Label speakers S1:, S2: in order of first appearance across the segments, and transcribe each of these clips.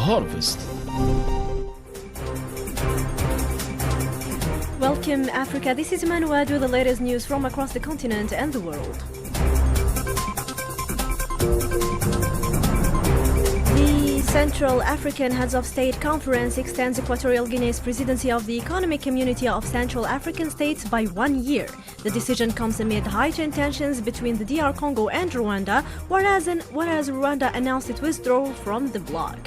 S1: harvest.
S2: Welcome, Africa. This is Imane Nouad with the latest news from across the continent and the world. The Central African Heads of State Conference extends Equatorial Guinea's presidency of the Economic Community of Central African States by 1 year. The decision comes amid heightened tensions between the DR Congo and Rwanda, whereas Rwanda announced its withdrawal from the bloc.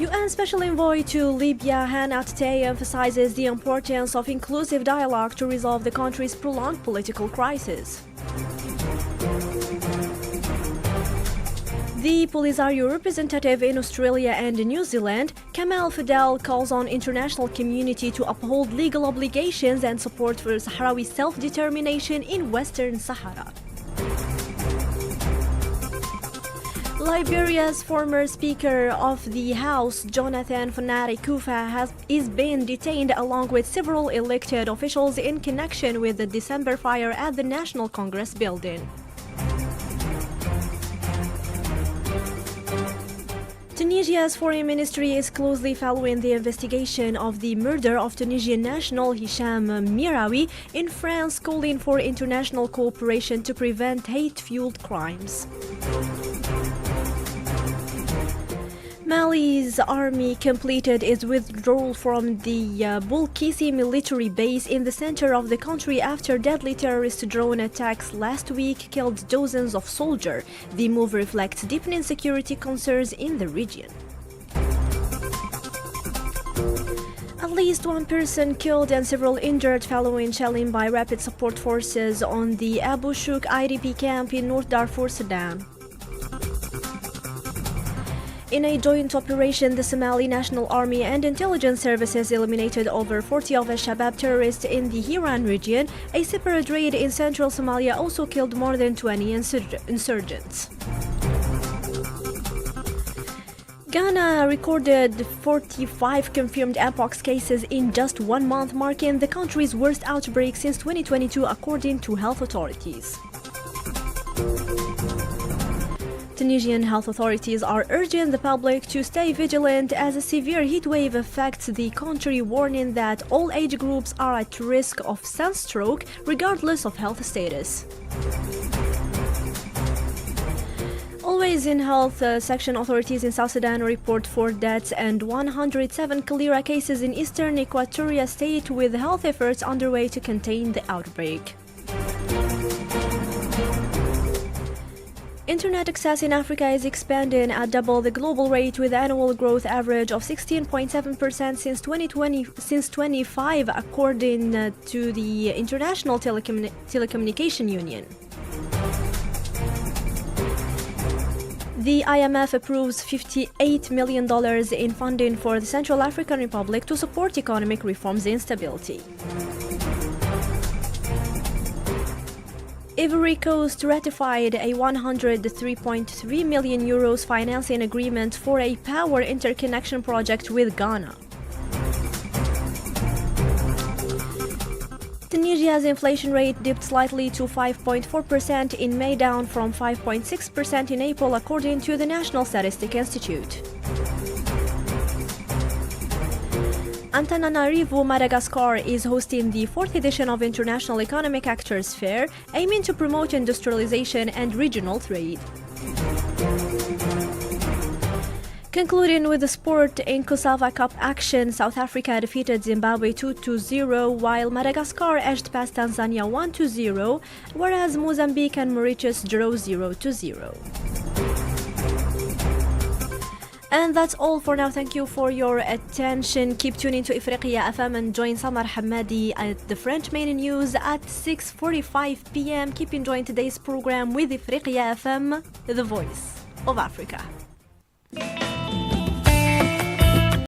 S2: UN Special Envoy to Libya Hannah Tay emphasizes the importance of inclusive dialogue to resolve the country's prolonged political crisis. The Polisario representative in Australia and New Zealand, Kamal Fadel, calls on international community to uphold legal obligations and support for Sahrawi self-determination in Western Sahara. Liberia's former Speaker of the House, Jonathan Funari Kufa, is being detained along with several elected officials in connection with the December fire at the National Congress building. Tunisia's foreign ministry is closely following the investigation of the murder of Tunisian national Hicham Mirawi in France, calling for international cooperation to prevent hate-fueled crimes. Mali's army completed its withdrawal from the Bulkisi military base in the center of the country after deadly terrorist drone attacks last week killed dozens of soldiers. The move reflects deepening security concerns in the region. At least one person killed and several injured following shelling by rapid support forces on the Abu Shouk IDP camp in North Darfur, Sudan. In a joint operation, the Somali National Army and intelligence services eliminated over 40 of al-Shabaab terrorists in the Hiran region. A separate raid in central Somalia also killed more than 20 insurgents. Ghana recorded 45 confirmed mpox cases in just 1 month, marking the country's worst outbreak since 2022, according to health authorities. Tunisian health authorities are urging the public to stay vigilant as a severe heatwave affects the country, warning that all age groups are at risk of sunstroke regardless of health status. Always in health section, authorities in South Sudan report 4 deaths and 107 cholera cases in eastern Equatoria state, with health efforts underway to contain the outbreak. Internet access in Africa is expanding at double the global rate, with annual growth average of 16.7% since 2025, according to the International Telecommunication Union. The IMF approves $58 million in funding for the Central African Republic to support economic reforms and stability. Ivory Coast ratified a €103.3 million financing agreement for a power interconnection project with Ghana. Tunisia's inflation rate dipped slightly to 5.4% in May, down from 5.6% in April, according to the National Statistic Institute. Antananarivo, Madagascar is hosting the 4th edition of International Economic Actors Fair, aiming to promote industrialization and regional trade. Concluding with the sport, in COSAVA Cup action, South Africa defeated Zimbabwe 2-0, while Madagascar edged past Tanzania 1-0, whereas Mozambique and Mauritius drew 0-0. And that's all for now. Thank you for your attention. Keep tuning to Ifrikya FM and join Samar Hamadi at the French Main News at 6:45 p.m. Keep enjoying today's program with Ifrikya FM, the voice of Africa.